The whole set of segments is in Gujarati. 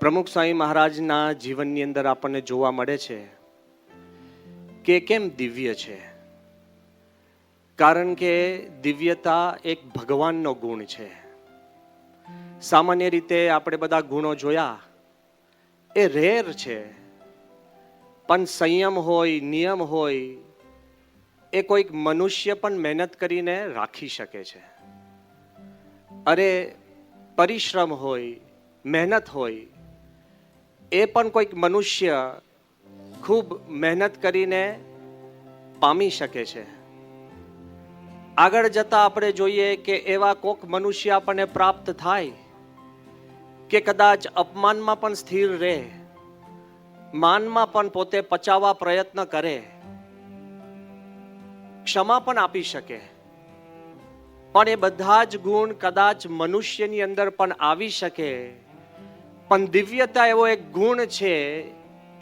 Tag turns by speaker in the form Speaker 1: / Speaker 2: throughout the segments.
Speaker 1: પ્રમુખ સ્વામી મહારાજના જીવનની અંદર આપણને જોવા મળે છે કે કેમ દિવ્ય છે. કારણ કે દિવ્યતા એક ભગવાનનો ગુણ છે. સામાન્ય રીતે આપણે બધા ગુણો જોયા એ રેર છે, પણ સંયમ હોય, નિયમ હોય, એ કોઈક મનુષ્ય પણ મહેનત કરીને રાખી શકે છે. અરે પરિશ્રમ હોય, મહેનત હોય, એ પણ કોઈક મનુષ્ય ખૂબ મહેનત કરીને પામી શકે છે. આગળ જતા આપણે જોઈએ કે એવા કોઈક મનુષ્ય આપણને પ્રાપ્ત થાય કે કદાચ અપમાનમાં પણ સ્થિર રહે, માનમાં પણ પોતે પચાવવા પ્રયત્ન કરે, ક્ષમા પણ આપી શકે, પણ એ બધા જ ગુણ કદાચ મનુષ્યની અંદર પણ આવી શકે. પણ દિવ્યતા એવો એક ગુણ છે,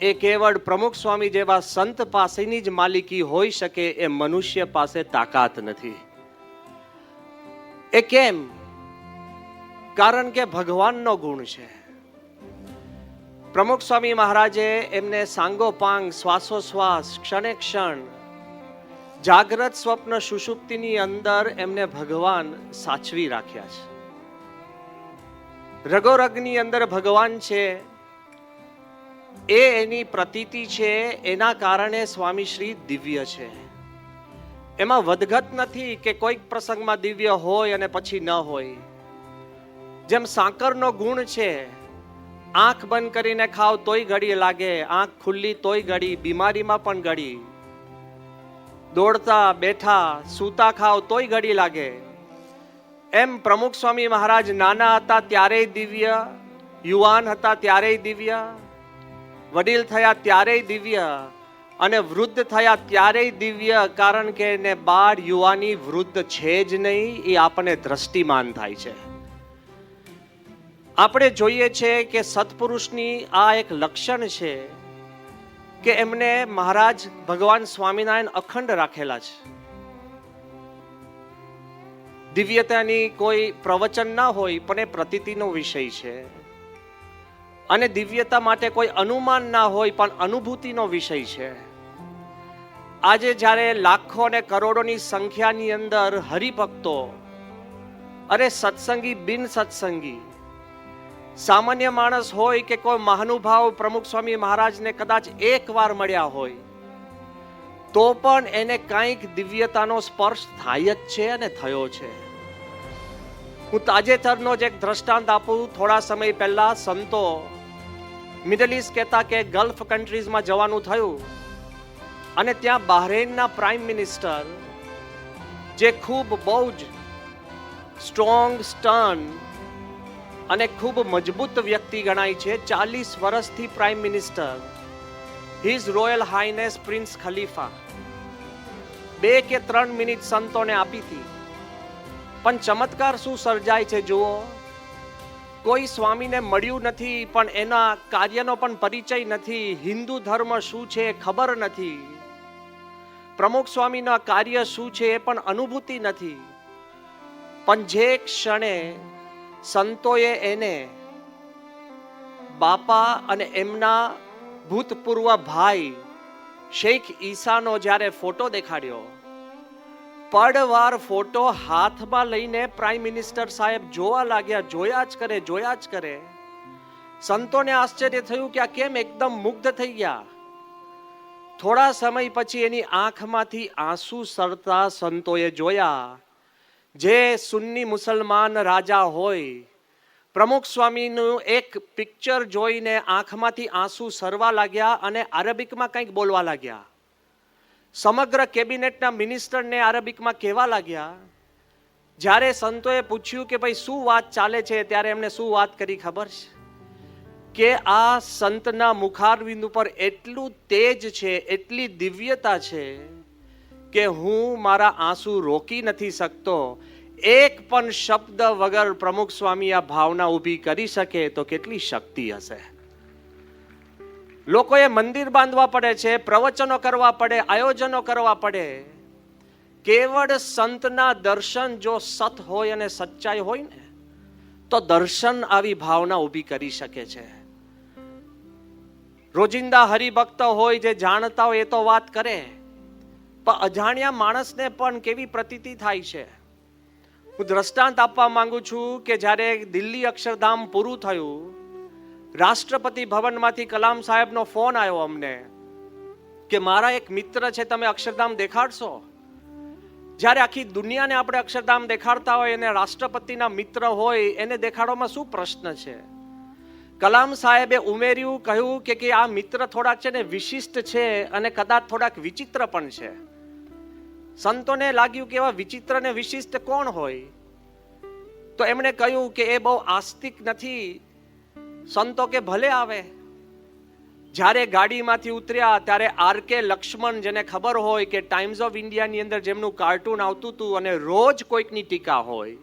Speaker 1: એ કેવળ પ્રમુખ સ્વામી જેવા સંત પાસેની જ માલિકી હોઈ શકે, એ મનુષ્ય પાસે તાકાત નથી. એ કેમ? કારણ કે ભગવાનનો ગુણ છે. પ્રમુખ સ્વામી મહારાજે એમને સાંગોપાંગ, શ્વાસોશ્વાસ, ક્ષણે ક્ષણ, જાગ્રત સ્વપ્ન સુષુપ્તિની અંદર એમને ભગવાન સાચવી રાખ્યા છે. રગોરગની અંદર ભગવાન છે, એ એની પ્રતીતિ છે. એના કારણે સ્વામી શ્રી દિવ્ય છે. એમાં વધઘટ નથી કે કોઈક પ્રસંગમાં દિવ્ય હોય અને પછી ન હોય. જેમ સાકરનો ગુણ છે, આંખ બંધ કરીને ખાવ તોય ઘડી લાગે, આંખ ખુલ્લી તોય ઘડી, બીમારીમાં પણ ઘડી, દોડતા બેઠા સૂતા ખાવ તોય ઘડી લાગે. એમ પ્રમુખ સ્વામી મહારાજ નાના હતા ત્યારેય દિવ્ય, યુવાન હતા ત્યારેય દિવ્ય, વડીલ થયા ત્યારેય દિવ્ય, અને વૃદ્ધ થયા ત્યારેય દિવ્ય. કારણ કે એને બાળ, યુવાની, વૃદ્ધ છે જ નહીં, એ આપણને દ્રષ્ટિમાન થાય છે. આપણે જોઈએ છે કે સત્પુરુષની આ એક લક્ષણ છે કે એમને મહારાજ ભગવાન સ્વામિનારાયણ અખંડ રાખેલા છે. દિવ્યતાની કોઈ પ્રવચન ના હોય, પણ એ પ્રતીતિનો વિષય છે. અને દિવ્યતા માટે કોઈ અનુમાન ના હોય, પણ અનુભૂતિનો વિષય છે. આજે જ્યારે લાખો અને કરોડોની સંખ્યાની અંદર હરિભક્તો, અરે સત્સંગી, બિન સત્સંગી, સામાન્ય માણસ હોય કે કોઈ મહાનુભાવ પ્રમુખ સ્વામી મહારાજને કદાચ એક વાર મળ્યા હોય, તો પણ એને કંઈક દિવ્યતાનો સ્પર્શ થાય જ છે અને થયો છે. હું તાજેતરનો જ એક દ્રષ્ટાંત આપું. થોડા સમય પહેલા સંતો મિડલ ઈસ્ટ કહેતા કે ગલ્ફ કન્ટ્રીઝમાં જવાનું થયું, અને ત્યાં બહરેનના પ્રાઇમ મિનિસ્ટર, જે ખૂબ બહુ જ સ્ટ્રોંગ, સ્ટર્ન અને ખૂબ મજબૂત વ્યક્તિ ગણાય છે, 40 વર્ષથી prime minister, his royal highness prince Khalifa, 2 કે 3 મિનિટ સંતોને આપી હતી. પણ ચમત્કાર શું સર્જાય છે જુઓ. કોઈ સ્વામીને મળ્યું નથી, પણ એના કાર્યનો પણ પરિચય નથી, હિન્દુ ધર્મ શું છે ખબર નથી, પ્રમુખ સ્વામીના કાર્ય શું છે એ પણ અનુભૂતિ નથી. પણ જે ક્ષણે સંતોએ એને બાપા અને એમના ભૂતપૂર્વ ભાઈ શેખ ઈસાનો જ્યારે ફોટો દેખાડ્યો, પડવાર ફોટો હાથમાં લઈને પ્રાઇમ મિનિસ્ટર સાહેબ જોવા લાગ્યા, જોયા જ કરે. સંતોને આશ્ચર્ય થયું કે આ કેમ એકદમ મુગ્ધ થઈ ગયા. થોડા સમય પછી એની આંખમાંથી આંસુ સરતા સંતોએ જોયા. જે સુન્ની મુસલમાન રાજા હોય, પ્રમુખ સ્વામીનું એક પિક્ચર જોઈને આંખમાંથી આંસુ સરવા લાગ્યા અને અરેબિકમાં કંઈક બોલવા લાગ્યા. સમગ્ર કેબિનેટના મિનિસ્ટરને અરેબિકમાં કહેવા લાગ્યા. જ્યારે સંતોએ પૂછ્યું કે ભાઈ શું વાત ચાલે છે, ત્યારે એમને શું વાત કરી ખબર છે? કે આ સંતના મુખારવિંદ ઉપર એટલું તેજ છે, એટલી દિવ્યતા છે કે હું મારા આંસુ રોકી નથી શકતો. એક પણ શબ્દ વગર પ્રમુખ સ્વામી આ ભાવના ઊભી કરી શકે તો કેટલી શક્તિ હશે. લોકોએ મંદિર બાંધવા પડે છે, પ્રવચનો કરવા પડે, આયોજનો કરવા પડે. કેવળ સંતના દર્શન જો સત હોય અને સચ્ચાઈ હોય ને, તો દર્શન આવી ભાવના ઊભી કરી શકે છે. રોજિંદા હરિભક્ત હોય, જે જાણતા હોય એ તો વાત કરે, પણ અજાણ્યા માણસને પણ કેવી પ્રતીતિ થાય છે. હું દ્રષ્ટાંત આપવા માંગુ છું કે જ્યારે દિલ્હી અક્ષરધામ પૂરું થયું, રાષ્ટ્રપતિ ભવનમાંથી કલામ સાહેબનો ફોન આવ્યો અમને કે મારા એક મિત્ર છે, તમે અક્ષરધામ દેખાડશો. જ્યારે આખી દુનિયાને આપણે અક્ષરધામ દેખાડતા હોય અને રાષ્ટ્રપતિના મિત્ર હોય એને દેખાડવામાં શું પ્રશ્ન છે? કલામ સાહેબે ઉમેર્યું, કહ્યું કે આ મિત્ર થોડાક છે ને વિશિષ્ટ છે અને કદાચ થોડાક વિચિત્ર પણ છે. સંતોને લાગ્યું કે એવા વિચિત્ર ને વિશિષ્ટ કોણ હોય? તો એમણે કહ્યું કે એ બહુ આસ્તિક નથી. સંતો કે ભલે આવે. જ્યારે ગાડીમાંથી ઉતર્યા ત્યારે આર.કે. લક્ષ્મણ, જેને ખબર હોય કે ટાઈમ્સ ઓફ ઇન્ડિયાની અંદર જેમનું કાર્ટૂન આવતું હતું અને રોજ કોઈકની ટીકા હોય,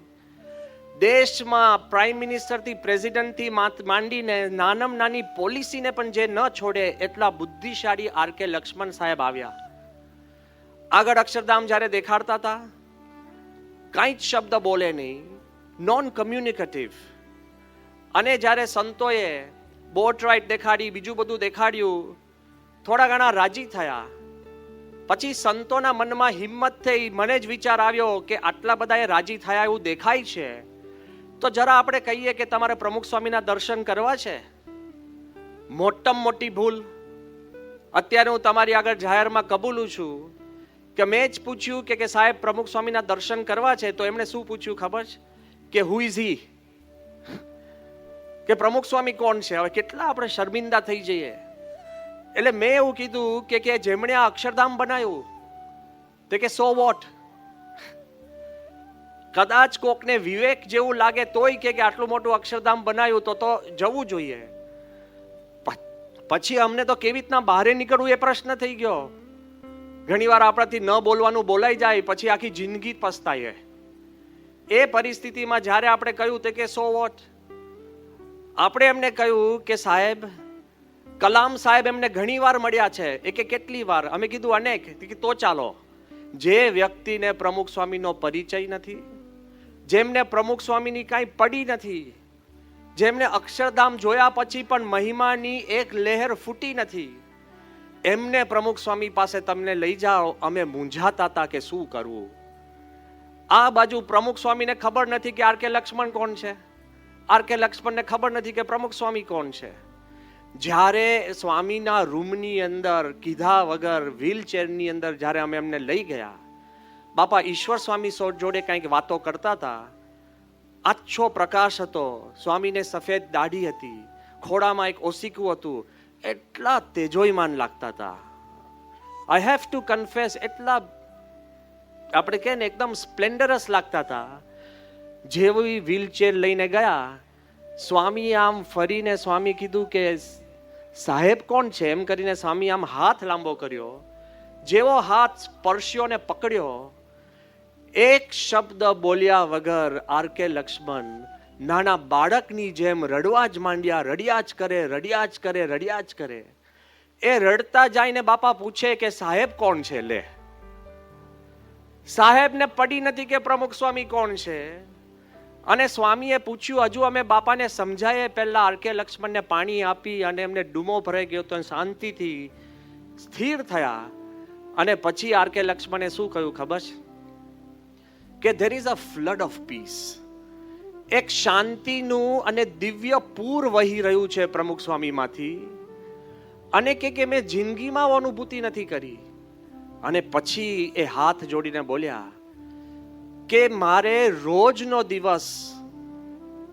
Speaker 1: દેશમાં પ્રાઇમ મિનિસ્ટરથી પ્રેસિડેન્ટથી માંડીને નાનામાં નાની પોલિસીને પણ જે ન છોડે એટલા બુદ્ધિશાળી આર.કે. લક્ષ્મણ સાહેબ આવ્યા. આગળ અક્ષરધામ જ્યારે દેખાડતા હતા, કાંઈ જ શબ્દ બોલે નહીં, નોન કમ્યુનિકેટિવ. અને જ્યારે સંતોએ બોટ રાઇડ દેખાડી, બીજું બધું દેખાડ્યું, થોડા ઘણા રાજી થયા. પછી સંતોના મનમાં હિંમત થઈ, મને જ વિચાર આવ્યો કે આટલા બધાએ રાજી થયા એવું દેખાય છે, તો જરા આપણે કહીએ કે તમારે પ્રમુખ સ્વામીના દર્શન કરવા છે. મોટામાં મોટી ભૂલ. અત્યારે હું તમારી આગળ જાહેરમાં કબૂલું છું કે મેં જ પૂછ્યું કે સાહેબ પ્રમુખ સ્વામીના દર્શન કરવા છે, તો એમણે શું પૂછ્યું ખબર છે? કે હુ ઇઝ હી? કે પ્રમુખ સ્વામી કોણ છે? હવે કેટલા આપણે શર્મિંદા થઈ જઈએ. એટલે મેં એવું કીધું કે જેમણે આ અક્ષરધામ બનાવ્યું, તો કે સો વોટ. કદાચ કોકને વિવેક જેવું લાગે તોય કે આટલું મોટું અક્ષરધામ બનાવ્યું તો જવું જોઈએ. પછી અમને તો કેવી રીતના બહાર નીકળવું એ પ્રશ્ન થઈ ગયો. ઘણીવાર આપણાથી ન બોલવાનું બોલાઈ જાય, પછી આખી જિંદગી પસ્તાઈએ. એ પરિસ્થિતિમાં જ્યારે આપણે કહ્યું કે સો વોટ, આપણે એમને કહ્યું કે સાહેબ, કલામ સાહેબ એમને ઘણી વાર મળ્યા છે. એ કે કેટલી વાર? અમે કીધું અનેક. તો ચાલો, જે વ્યક્તિને પ્રમુખ સ્વામીનો પરિચય નથી, જેમને પ્રમુખ સ્વામીની કાંઈ પડી નથી, જેમને અક્ષરધામ જોયા પછી પણ મહિમાની એક લહેર ફૂટી નથી, એમને પ્રમુખ સ્વામી પાસે તમને લઈ જાઓ. અમે મૂંઝાતા હતા કે શું કરવું. આ બાજુ પ્રમુખ સ્વામીને ખબર નથી કે આર.કે. લક્ષ્મણ કોણ છે, આર.કે. લક્ષ્મણને ખબર નથી કે પ્રમુખ સ્વામી કોણ છે. જ્યારે સ્વામીના રૂમની અંદર કીધા વગર વ્હીલચેરની અંદર જ્યારે અમે એમને લઈ ગયા, બાપા ઈશ્વર સ્વામી જોડે કંઈક વાતો કરતા હતા. આછો પ્રકાશ હતો, સ્વામીને સફેદ દાઢી હતી, ખોડામાં એક ઓસીકું હતું. એટલા તેજોયમાન લાગતા હતા. આઈ હેવ ટુ કન્ફેસ, એટલા આપણે કહે ને એકદમ સ્પ્લેન્ડરસ લાગતા હતા. જેવી વ્હીલચેર લઈને ગયા, સ્વામી આમ ફરીને સ્વામી કીધું કે સાહેબ કોણ છે? એમ કરીને સ્વામી આમ હાથ લાંબો કર્યો. જેવો હાથ સ્પર્શ્યો ને પકડ્યો, એક શબ્દ બોલ્યા વગર આર.કે. લક્ષ્મણ નાના બાળકની જેમ રડવા જ માંડ્યા. રડ્યા જ કરે, રડ્યા જ કરે, રડ્યા જ કરે. એ રડતા જઈને બાપા પૂછે કે સાહેબ કોણ છે? લે, સાહેબને પડી નથી કે પ્રમુખ સ્વામી કોણ છે. અને સ્વામીએ પૂછ્યું, હજુ અમે બાપાને સમજાય પહેલા આર.કે. લક્ષ્મણને પાણી આપી અને એમને ડૂમો ભરાઈ ગયો તો શાંતિથી સ્થિર થયા. અને પછી આર.કે. લક્ષ્મણે શું કહ્યું ખબર છે? કે there is a flood of piece. એક શાંતિનું અને દિવ્ય પૂર વહી રહ્યું છે પ્રમુખ સ્વામીમાંથી. અને કે મેં જિંદગીમાં અનુભૂતિ નથી કરી. અને પછી એ હાથ જોડીને બોલ્યા કે મારે રોજનો દિવસ,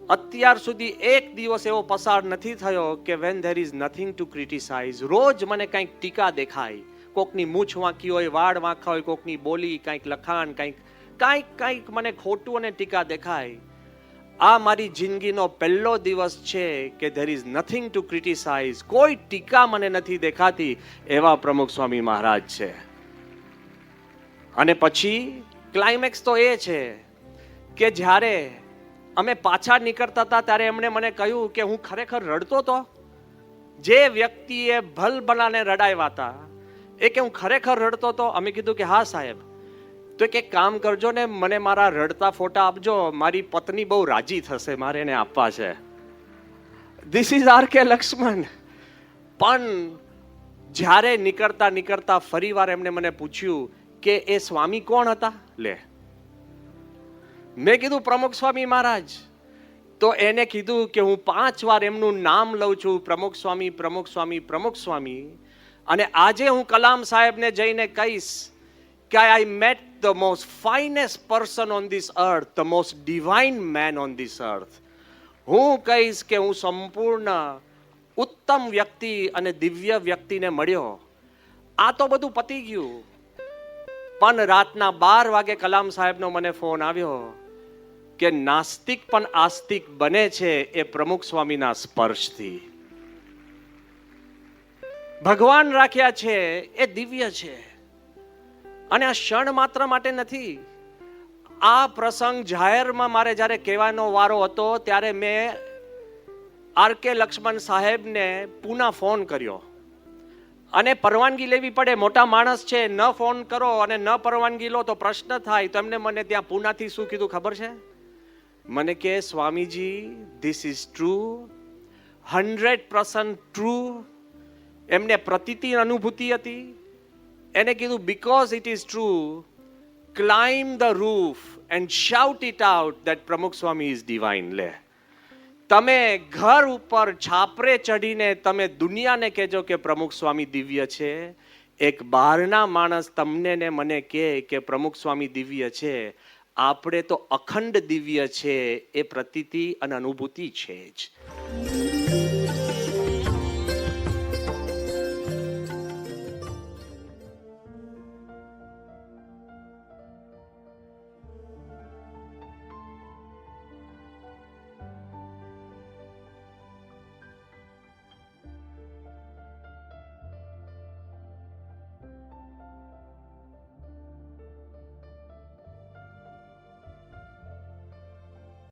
Speaker 1: અત્યાર સુધી એક દિવસ એવો પસાર નથી થયો કે when there is nothing to criticise. રોજ મને કંઈક ટીકા દેખાય. કોકની મૂછ વાંકી હોય, વાળ વાંખા હોય, કોકની બોલી, કંઈક લખાણ, કંઈક મને ખોટું અને ટીકા દેખાય. આ મારી જિંદગીનો પહેલો દિવસ છે કે there is nothing to criticise. કોઈ ટીકા મને નથી દેખાતી. એવા પ્રમુખ સ્વામી મહારાજ છે. અને પછી ક્લાઇમેક્સ તો એ છે કે જ્યારે અમે પાછા નીકળતા હતા ત્યારે એમણે મને કહ્યું કે હું ખરેખર રડતો હતો. જે વ્યક્તિએ ભલ ભલાને રડાવ્યા હતા એ કે હું ખરેખર રડતો હતો. અમે કીધું કે હા સાહેબ. તો એક કામ કરજો ને, મને મારા રડતા ફોટા આપજો, મારી પત્ની બહુ રાજી થશે, મારે એને આપવા છે. This is R K. લક્ષ્મણ. પણ જ્યારે નીકળતા નીકળતા ફરીવાર એમને મને પૂછ્યું કે એ સ્વામી કોણ હતા. લે, મેં કીધું પ્રમુખ સ્વામી મહારાજ. તો એને કીધું કે હું 5 વાર એમનું નામ લઉં છું, પ્રમુખ સ્વામી, પ્રમુખ સ્વામી, પ્રમુખ સ્વામી. અને આજે હું કલામ સાહેબને જઈને કહીશ કે I met the most finest person on this earth, the most divine main on this અર્થ. હું કહીશ કે હું સંપૂર્ણ ઉત્તમ વ્યક્તિ અને દિવ્ય વ્યક્તિને મળ્યો. આ તો બધું પતી ગયું. પણ રાતના 12 વાગે કલામ સાહેબનો મને ફોન આવ્યો કે નાસ્તિક પણ આસ્તિક બને છે એ પ્રમુખ સ્વામીના સ્પર્શથી. ભગવાન રાખ્યા છે એ દિવ્ય છે. અને આ ક્ષણ માત્ર માટે નથી. આ પ્રસંગ જાહેરમાં મારે જ્યારે કહેવાનો વારો હતો ત્યારે મેં આર.કે. લક્ષ્મણ સાહેબને પૂના ફોન કર્યો. અને પરવાનગી લેવી પડે, મોટા માણસ છે, ન ફોન કરો અને ન પરવાનગી લો તો પ્રશ્ન થાય. તો એમને મને ત્યાં પૂનાથી શું કીધું ખબર છે? મને કે Swamiji, this is true, 100% true. એમને પ્રતીતિ અનુભૂતિ હતી. એને કીધું because it is true, climb the roof and shout it out that પ્રમુખ સ્વામી ઇઝ ડિવાઇન. લે, તમે ઘર ઉપર છાપરે ચડીને તમે દુનિયાને કહેજો કે પ્રમુખ સ્વામી દિવ્ય છે. એક બહારના માણસ તમને ને મને કે પ્રમુખ સ્વામી દિવ્ય છે. આપણે તો અખંડ દિવ્ય છે એ પ્રતીતિ અને અનુભૂતિ છે જ.